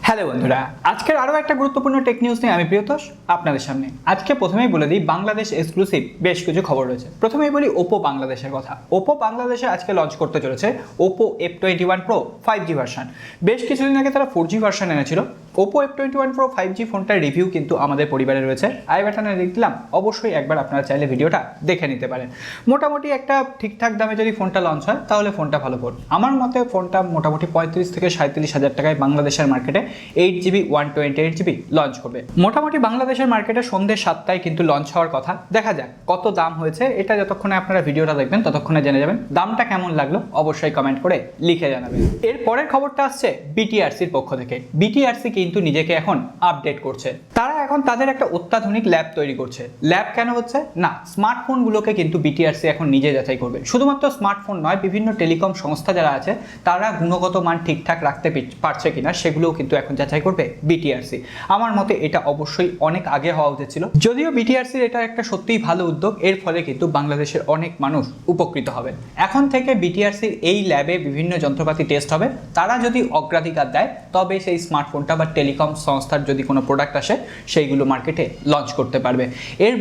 Hello বন্ধুরা, আজকের আরও একটা গুরুত্বপূর্ণ টেক নিউজ নিয়ে আমি প্রিয়তোষ আপনাদের সামনে। আজকে প্রথমেই বলে দিই, বাংলাদেশ এক্সক্লুসিভ বেশ কিছু খবর রয়েছে। প্রথমেই বলি ওপো বাংলাদেশের কথা। ওপো বাংলাদেশে আজকে লঞ্চ করতে চলেছে Oppo F21 Pro 5G version. বেশ কিছুদিন আগে তারা 4G ভার্সন এনেছিল। ওপো F21 Pro 5G ফোনটার রিভিউ কিন্তু আমাদের পরিবারে রয়েছে, আই বাটনে লিংক দিলাম, অবশ্যই একবার আপনারা চাইলে ভিডিওটা দেখে নিতে পারেন। মোটামুটি একটা ঠিকঠাক দামে যদি ফোনটা লঞ্চ হয় তাহলে ফোনটা ভালো ফোন। আমার মতে ফোনটা মোটামুটি 35 থেকে 37 হাজার টাকায় বাংলাদেশের মার্কেটে 8GB 128GB লঞ্চ করবে। মোটামুটি বাংলাদেশের মার্কেটে সন্ধ্যে 7টায় কিন্তু লঞ্চ হওয়ার কথা। দেখা যাক কত দাম হয়েছে, এটা যতক্ষণে আপনারা ভিডিওটা দেখবেন ততক্ষণে জেনে যাবেন। দামটা কেমন লাগলো অবশ্যই কমেন্ট করে লিখে জানাবেন। এর পরের খবরটা আসছে বিটিআরসির পক্ষ থেকে। বিটিআরসি কিন্তু নিজেকে এখন আপডেট করছে। তারা এখন তাদের একটা অত্যাধুনিক ল্যাব তৈরি করছে। ল্যাব কেন হচ্ছে না, স্মার্টফোনগুলোকে কিন্তু বিটিআরসি এখন নিজে যাচাই করবে। শুধুমাত্র স্মার্টফোন নয়, বিভিন্ন টেলিকম সংস্থা যারা আছে তারা গুণগত মান ঠিকঠাক রাখতে পারছে কিনা সেগুলোও কিন্তু এখন যাচাই করবে বিটিআরসি। আমার মতে এটা অবশ্যই অনেক আগে হওয়া উচিত ছিল। যদিও বিটিআরসির এটা একটা সত্যিই ভালো উদ্যোগ, এর ফলে কিন্তু বাংলাদেশের অনেক মানুষ উপকৃত হবে। এখন থেকে বিটিআরসির এই ল্যাবে বিভিন্ন যন্ত্রপাতি টেস্ট হবে। তারা যদি অগ্রাধিকার দেয় তবে সেই স্মার্টফোনটা বা টেলিকম সংস্থার যদি কোনো প্রোডাক্ট আসে সেইগুলো মার্কেটে লঞ্চ করতে পারবে। এর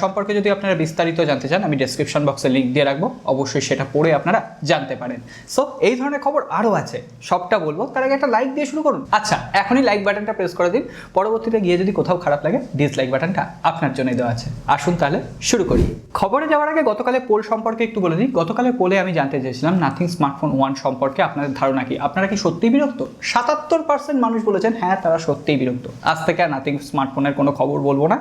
সম্পর্কে যদি আপনারা বিস্তারিত জানতে চান আমি ডেসক্রিপশন বক্সে লিঙ্ক দিয়ে রাখবো, অবশ্যই সেটা পড়ে আপনারা জানতে পারেন। সো এই ধরনের খবর আরও আছে, সবটা বলবো, তার আগে একটা লাইক দিয়ে শুরু করুন। আচ্ছা, এখনই লাইক বাটনটা প্রেস করে দিন। পরবর্তীতে গিয়ে যদি কোথাও খারাপ লাগে ডিসলাইক বাটনটা আপনার জন্যই দেওয়া আছে। আসুন তাহলে শুরু করি। খবরে যাওয়ার আগে গতকালের পোল সম্পর্কে একটু বলে দিই। গতকালের পোলে আমি জানতে চেয়েছিলাম নাথিং স্মার্টফোন 1 সম্পর্কে আপনাদের ধারণা কি। আপনারা কি সত্যিই বিরক্ত? 77% মানুষ বলেছেন হ্যাঁ তারা সত্যিই বিরক্ত। আজ থেকে আর নাথিং স্মার্টফোনের কোনো খবর বলবো না,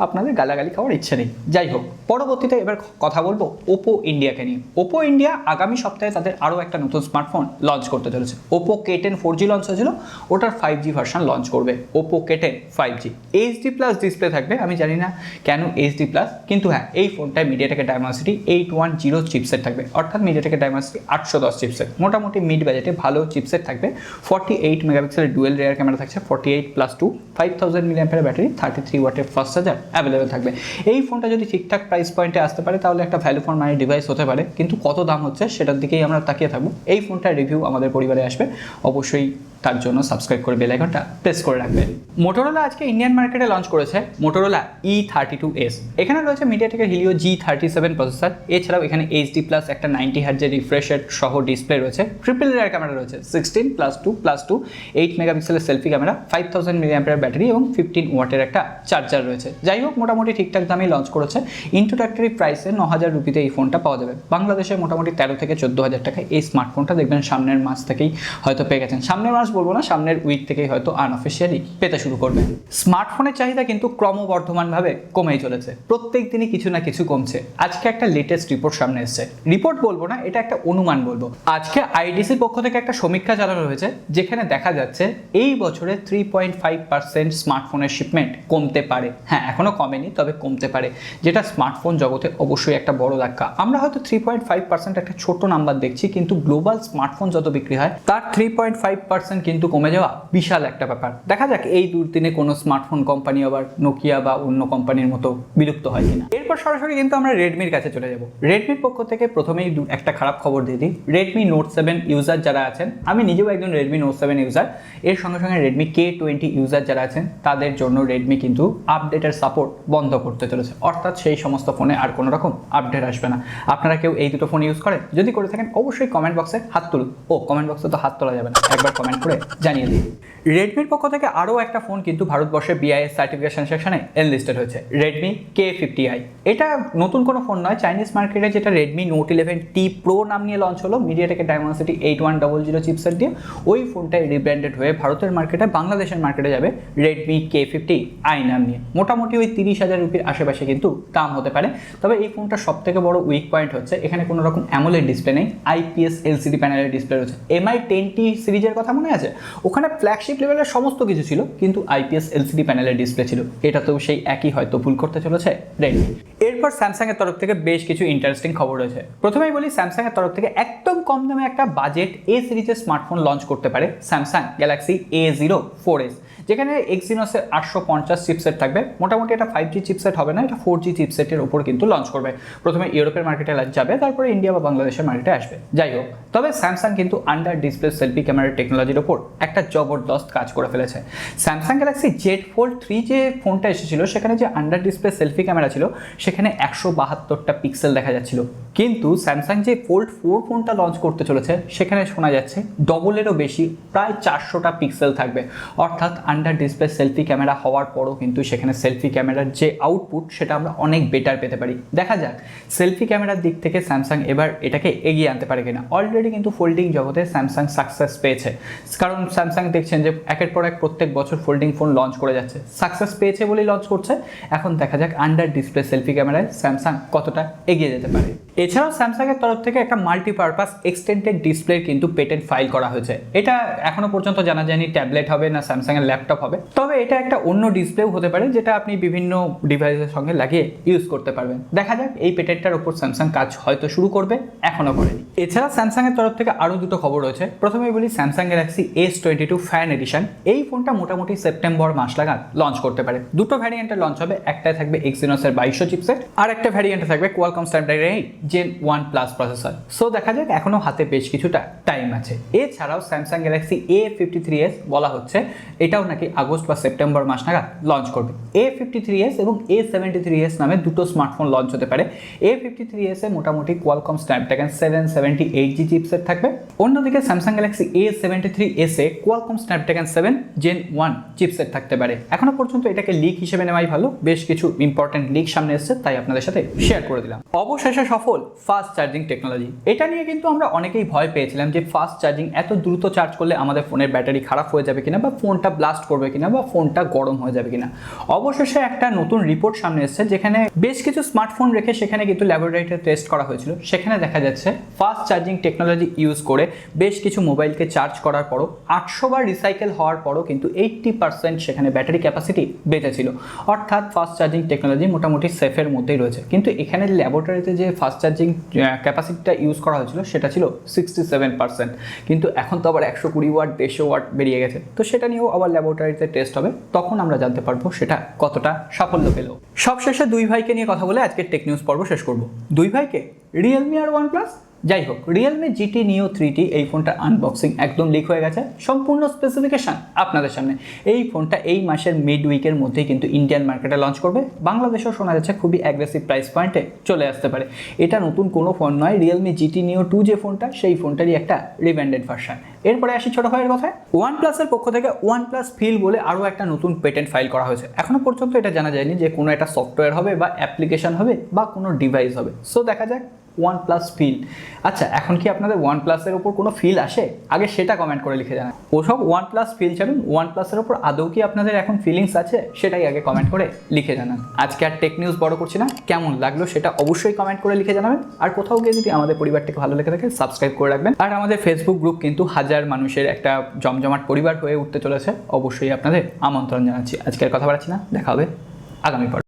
আপনাদের গালাগালি খাওয়ার ইচ্ছে নেই। যাই হোক, পরবর্তীতে এবার কথা বলবো ওপো ইন্ডিয়াকে নিয়ে। ওপো ইন্ডিয়া আগামী সপ্তাহে তাদের আরও একটা নতুন স্মার্টফোন লঞ্চ করতে চলেছে। ওপো K10 4G লঞ্চ হয়েছিল, ওটার 5G ভার্সন লঞ্চ করবে Oppo K10 5G। HD+ display থাকবে। আমি জানি না কেন HD+, কিন্তু হ্যাঁ এই ফোনটায় মিডিয়াটেকের ডায়মেনসিটি 810 চিপসেট থাকবে, অর্থাৎ মিডিয়াটেকের ডায়মেনসিটি 810 চিপসেট। মোটামুটি মিড বাজেটে ভালো চিপসেট থাকবে। 48 মেগাপিক্সেলের ডুয়েল রেয়ার ক্যামেরা থাকছে, 48+2 5000 mAh ব্যাটারি, 33 ওয়াটের ফাস্ট চার্জার অ্যাভেলেবেল থাকবে। এই ফোনটা যদি ঠিকঠাক প্রাইস পয়েন্টে আসতে পারে তাহলে একটা ভ্যালু ফর মানি ডিভাইস হতে পারে, কিন্তু কত দাম হচ্ছে সেটার দিকেই আমরা তাকিয়ে থাকবো। এই ফোনটার রিভিউ আমাদের পরিবারে আসবে, অবশ্যই তার জন্য সাবস্ক্রাইব করে বেল আইকনটা প্রেস করে রাখবেন। মোটোরোলা আজকে ইন্ডিয়ান মার্কেটে লঞ্চ করেছে মোটোরোলা E32s। এখানে রয়েছে মিডিয়াটেকের হিলিও G37 প্রসেসর। এছাড়াও এখানে HD+ একটা 90 হার্টজের রিফ্রেশ রেট সহ ডিসপ্লে রয়েছে। ট্রিপল রেয়ার ক্যামেরা রয়েছে, 16+2+2 8 মেগাপিক্সেলের সেলফি ক্যামেরা, 5000 mAh ব্যাটারি এবং 15 ওয়াটের একটা চার্জার রয়েছে। যাই হোক, মোটামুটি ঠিকঠাক দামে লঞ্চ করেছে। ইন্ট্রোডাক্টরি প্রাইসে 9000 রুপিতে এই ফোনটা পাওয়া যাবে। বাংলাদেশে মোটামুটি 13 থেকে 14 হাজার টাকায় এই স্মার্টফোনটা দেখবেন সামনের মাস থেকেই হয়তো পেয়ে গেছেন। সামনের মাস বলবো না, সামনের উইক থেকেই হয়তো আনঅফিসিয়ালি পেতে শুরু করবেন। স্মার্টফোনের চাহিদা কিন্তু ক্রমবর্ধমানভাবে কমেই চলেছে, প্রত্যেক দিনই কিছু না কিছু কমছে। আজকে একটা লেটেস্ট রিপোর্ট সামনে এসেছে। রিপোর্ট বলবো না, এটা একটা অনুমান বলবো। আজকে আইডিসির পক্ষ থেকে একটা সমীক্ষা চালানো হয়েছে, যেখানে দেখা যাচ্ছে এই বছরে 3.5% স্মার্টফোনের শিপমেন্ট কমতে পারে। হ্যাঁ, এখনো কমেনি, তবে কমতে পারে, যেটা স্মার্টফোন জগতে অবশ্যই একটা বড় ধাক্কা। আমরা হয়তো 3.5% একটা ছোট নাম্বার দেখছি, কিন্তু গ্লোবাল স্মার্টফোন যত বিক্রি হয় তার 3.5% কিন্তু কমে যাওয়া বিশাল একটা ব্যাপার। দেখা যাক এই দুদিনে কোনো স্মার্টফোন কোম্পানি আবার নোকিয়া বা অন্য কোম্পানির মতো বিলুপ্ত হয় কিনা। এরপর সরাসরি কিন্তু আমরা রেডমির কাছে চলে যাব। রেডমির পক্ষ থেকে প্রথমেই একটা খারাপ খবর দিয়ে দিই। রেডমি নোট 7 ইউজার যারা আছেন, আমি নিজেও একজন রেডমি নোট 7 ইউজার, এর সঙ্গে সঙ্গে রেডমি K20 ইউজার যারা আছেন তাদের জন্য রেডমি কিন্তু আপডেটের সাপোর্ট বন্ধ করতে চলেছে। অর্থাৎ সেই সমস্ত ফোনে আর কোনো রকম আপডেট আসবে না। আপনারা কেউ এই দুটো ফোন ইউজ করেন? যদি করে থাকেন অবশ্যই কমেন্ট বক্সে হাত তুলুন। কমেন্ট বক্সে তো হাত তোলা যাবে না, একবার কমেন্ট করে জানিয়ে দিন। রেডমির পক্ষ থেকে আরও একটা ফোন কিন্তু ভারতবর্ষে BIS সার্টিফিকেশন সেকশনে এনলিস্টেড হয়েছে, রেডমি K50i। এটা নতুন কোনো ফোন নয়, চাইনিজ মার্কেটে যেটা রেডমি নোট 11T Pro নাম নিয়ে লঞ্চ হলো মিডিয়াটেকের ডায়মেনসিটি 8100 চিপসেট দিয়ে, ওই ফোনটাই রিব্র্যান্ডেড হয়ে ভারতের মার্কেটে, বাংলাদেশের মার্কেটে যাবে রেডমি K50i নাম নিয়ে। মোটামুটি ওই 30,000 রুপির আশেপাশে কিন্তু দাম হতে পারে। তবে এই ফোনটার সব থেকে বড় উইক পয়েন্ট হচ্ছে এখানে কোনো রকম অ্যামোলেড ডিসপ্লে নেই, IPS LCD প্যানেলের ডিসপ্লে রয়েছে। MI 10T সিরিজের কথা মনে আছে? ওখানে ফ্ল্যাগশিপ লেভেলের সমস্ত কিছু ছিল, কিন্তু IPS LCD প্যানেলের ডিসপ্লে ছিল। এটা তো সেই একই হয়তো ভুল করতে চলেছে রেডমি। এরপর স্যামসাং এর তরফ থেকে বেশ কিছু ইন্টারেস্টিং খবর রয়েছে। প্রথমেই বলি, স্যামসাং এর তরফ থেকে একদম কম দামে একটা বাজেট A সিরিজের স্মার্টফোন লঞ্চ করতে পারে স্যামসাং গ্যালাক্সি A04s, যেখানে এক্সিনোসের 850 চিপসেট থাকবে। মোটামুটি এটা 5G চিপসেট হবে না, এটা 4G চিপসেটের উপর কিন্তু লঞ্চ করবে। প্রথমে ইউরোপের মার্কেটে যাবে, তারপরে ইন্ডিয়া বা বাংলাদেশের মার্কেটে আসবে। যাই হোক, তবে স্যামসাং কিন্তু আন্ডার ডিসপ্লে সেলফি ক্যামেরার টেকনোলজির ওপর একটা জবরদস্ত কাজ করে ফেলেছে। স্যামসাং গ্যালাক্সি জেড ফোল্ড 3 যে ফোনটা এসেছিল সেখানে যে আন্ডার ডিসপ্লে সেলফি ক্যামেরা ছিল সেখানে 172টা পিক্সেল দেখা যাচ্ছিল, কিন্তু স্যামসাং যে ফোল্ড 4 ফোনটা লঞ্চ করতে চলেছে সেখানে শোনা যাচ্ছে ডবলেরও বেশি, প্রায় 400টা পিক্সেল থাকবে। অর্থাৎ আন্ডার ডিসপ্লে সেলফি ক্যামেরা হওয়ার পরও কিন্তু সেখানে সেলফি ক্যামেরার যে আউটপুট সেটা আমরা অনেক বেটার পেতে পারি। দেখা যাক সেলফি ক্যামেরার দিক থেকে স্যামসাং এবার এটাকে এগিয়ে আনতে পারে কিনা। অলরেডি কিন্তু ফোল্ডিং জগতে স্যামসাং সাকসেস পেয়েছে, কারণ স্যামসাং দেখছেন যে একের পর এক প্রত্যেক বছর ফোল্ডিং ফোন লঞ্চ করে যাচ্ছে, সাকসেস পেয়েছে বলেই লঞ্চ করছে। এখন দেখা যাক আন্ডার ডিসপ্লে সেলফি ক্যামেরায় স্যামসাং কতটা এগিয়ে যেতে পারে। এছাড়াও স্যামসাংয়ের তরফ থেকে একটা মাল্টিপারপাস এক্সটেন্ডেড ডিসপ্লে কিন্তু পেটেন্ট ফাইল করা হয়েছে। এটা এখনো পর্যন্ত জানা যায়নি ট্যাবলেট হবে না স্যামসাংয়ের ল্যাপটপ হবে, তবে এটা একটা অন্য ডিসপ্লেও হতে পারে যেটা আপনি বিভিন্ন ডিভাইসের সঙ্গে লাগিয়ে ইউজ করতে পারবেন। দেখা যাক এই পেটেন্টটার উপর স্যামসাং কাজ হয়তো শুরু করবে, এখনো করেনি। এছাড়া স্যামসাংয়ের তরফ থেকে আরও দুটো খবর রয়েছে। প্রথমেই বলি Samsung Galaxy S22 fan addition, এই ফোনটা মোটামুটি সেপ্টেম্বর মাস লাগান লঞ্চ করতে পারে। দুটো ভ্যারিয়েন্টে লঞ্চ হবে, একটাই থাকবে এক্সিনোসের 2200 চিপসেট, আর একটা ভ্যারিয়েন্টে থাকবে Qualcomm Snapdragon 8 Gen 1 Plus processor. So দেখা যাক, এখনো হাতে বেশ কিছুটা টাইম আছে। এছাড়াও স্যামসাং গ্যালাক্সি A53s বলা হচ্ছে এটাও নাকি আগস্ট বা সেপ্টেম্বর মাস নাগাদ লঞ্চ করবে। A53s এবং A73s নামে দুটো স্মার্টফোন লঞ্চ হতে পারে। A53s এ মোটামুটি কোয়ালকম স্ন্যাপড্রাগন 778G চিপসেট থাকবে, অন্যদিকে স্যামসাং গ্যালাক্সি A73s এ কোয়ালকম স্ন্যাপড্রাগন 7 Gen 1 চিপসেট থাকতে পারে। এখনো পর্যন্ত এটাকে লিক হিসেবে নেওয়াই ভালো, বেশ কিছু ইম্পর্টেন্ট লিক সামনে এসেছে তাই আপনাদের সাথে শেয়ার করে দিলাম। অবশেষে সফল ফাস্ট চার্জিং টেকনোলজি। এটা নিয়ে কিন্তু আমরা অনেকেই ভয় পেয়েছিলাম যে ফাস্ট চার্জিং এত দ্রুত চার্জ করলে আমাদের ফোনের ব্যাটারি খারাপ হয়ে যাবে কিনা, বা ফোনটা ব্লাস্ট করবে কিনা, বা ফোনটা গরম হয়ে যাবে কিনা। অবশেষে একটা নতুন রিপোর্ট সামনে এসেছে যেখানে বেশ কিছু স্মার্টফোন রেখে সেখানে কিন্তু ল্যাবরেটরিতে টেস্ট করা হয়েছিল। সেখানে দেখা যাচ্ছে ফাস্ট চার্জিং টেকনোলজি ইউজ করে বেশ কিছু মোবাইলকে চার্জ করার পরও 800 বার রিসাইকেল হওয়ার পরও কিন্তু 80% সেখানে ব্যাটারি ক্যাপাসিটি বেঁচেছিল। অর্থাৎ ফাস্ট চার্জিং টেকনোলজি মোটামুটি সেফের মধ্যেই রয়েছে। কিন্তু এখানে ল্যাবরেটরিতে যে ফাস্ট চার্জিং ক্যাপাসিটিটা ইউজ করা হয়েছিল সেটা ছিল 67%, কিন্তু এখন তো আবার 120 ওয়াট 150 ওয়াট বেরিয়ে গেছে। তো সেটা নিয়েও আবার ল্যাবরেটরিতে টেস্ট হবে, তখন আমরা জানতে পারবো সেটা কতটা সাফল্য পেল। সবশেষে দুই ভাইকে নিয়ে কথা বলে আজকের টেক নিউজ পর্ব শেষ করব। দুই ভাইকে, রিয়েলমি আর OnePlus। যাই হোক, রিয়েলমি GT Neo 3T এই ফোনটা আনবক্সিং একদম লিক হয়ে গেছে, সম্পূর্ণ স্পেসিফিকেশান আপনাদের সামনে। এই ফোনটা এই মাসের মিড উইকের মধ্যেই কিন্তু ইন্ডিয়ান মার্কেটে লঞ্চ করবে। বাংলাদেশেও শোনা যাচ্ছে খুবই অ্যাগ্রেসিভ প্রাইস পয়েন্টে চলে আসতে পারে। এটা নতুন কোনো ফোন নয়, রিয়েলমি GT Neo 2 যে ফোনটা সেই ফোনটারই একটা রিব্র্যান্ডেড ভার্সন। এরপরে আসি ছোট ভাইয়ের কথায়। OnePlus-এর পক্ষ থেকে OnePlus Feel বলে আরও একটা নতুন পেটেন্ট ফাইল করা হয়েছে। এখনো পর্যন্ত এটা জানা যায়নি যে কোনো একটা সফটওয়্যার হবে বা অ্যাপ্লিকেশন হবে বা কোনো ডিভাইস হবে। সো দেখা যাক OnePlus Feel। আচ্ছা, এখন কি আপনাদের OnePlus-এর ওপর কোনো ফিল আসে? আগে সেটা কমেন্ট করে লিখে জানান। ওসব OnePlus Feel ছাড়ুন, OnePlus-এর ওপর আদৌ কি আপনাদের এখন ফিলিংস আছে সেটাই আগে কমেন্ট করে লিখে জানান। আজকে আর টেক নিউজ বড় করছি না, কেমন লাগলো সেটা অবশ্যই কমেন্ট করে লিখে জানাবেন। আর কোথাও গিয়ে যদি আমাদের পরিবারটিকে ভালো লেগে থাকে সাবস্ক্রাইব করে রাখবেন। আর আমাদের ফেসবুক গ্রুপ কিন্তু হাজার মানুষের একটা জমজমাট পরিবার হয়ে উঠতে চলেছে, অবশ্যই আপনাদের আমন্ত্রণ জানাচ্ছি। আজকের কথা বাড়াচ্ছি না, দেখা হবে আগামী পর্বে।